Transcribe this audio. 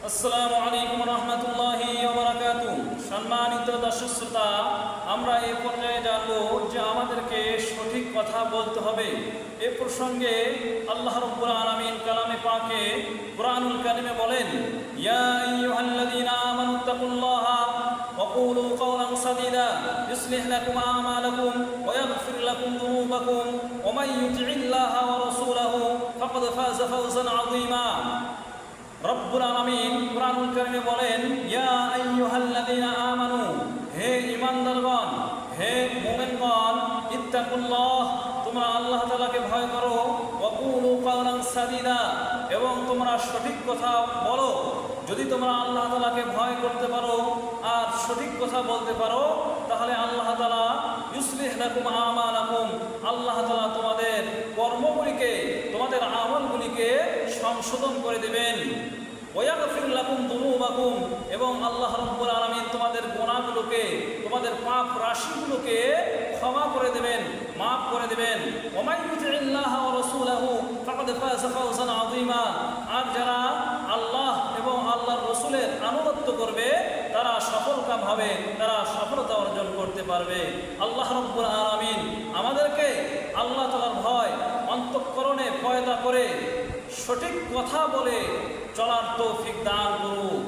আসসালামু আলাইকুম রহমতুল্লাহি ওয়া বারাকাতুহু। সম্মানিত দর্শক শ্রোতা, আমরা এই পর্যায়ে জানব যে আমাদেরকে সঠিক কথা বলতে হবে। এ প্রসঙ্গে আল্লাহ রাব্বুল আলামিন কালামে পাকে কুরআনুল কারীমে বলেন, ইয়া আইয়ুহাল্লাযীনা আমানুত্তাকুল্লাহা ওয়া কুলু কাওলান সাদীদা ইউসলিহ লাকুম আমালাকুম ওয়া ইয়াগফির লাকুম যুনুবাকুম ওয়া মান ইউতি'ইল্লাহা ওয়া রাসূলাহু ফাকাদ ফাযা ফাওজান আযীমা। রব্বুল আলামিন কুরআনুল কারীমে বলেন, ইয়া আইয়ুহাল্লাযীনা আমানু, হে ঈমানদারগণ, হে মুমিনগণ, ইত্তাকুল্লাহ, তোমরা আল্লাহ তাআলাকে ভয় করো, ওয়া কুলু কাওলান সাদীদা, এবং তোমরা সঠিক কথা বলো। যদি তোমরা আল্লাহ তাআলাকে ভয় করতে পারো আর সঠিক কথা বলতে পারো, তাহলে আল্লাহ তাআলা ইউসলিহ লাকুম আমালাকুম, আল্লাহ তাআলা তোমাদের কর্মগুলিকে, তোমাদের আমলগুলিকে সংশোধন করে দেবেন। ওয়াগফির লাকুম যুনুবাকুম, এবং আল্লাহ রাব্বুল আলামিন তোমাদের গুনাহগুলোকে, তোমাদের পাপ রাশিগুলোকে ক্ষমা করে দেবেন, মাফ করে দেবেন। ওয়া মান ইউতি'ইল্লাহা ওয়া রাসূলাহু ফাকাদ ফাযা ফাওজান আযীমা, আর যারা আল্লাহ এবং আল্লাহর রাসূলের আনুগত্য করবে তারা সফলকাম হবে, তারা সফলতা অর্জন করতে পারবে। আল্লাহ রাব্বুল আলামিন আমাদেরকে আল্লাহ তাআলার ভয় অন্তঃকরণে পয়দা করে সঠিক কথা বলে চলার তৌফিক দান করুন।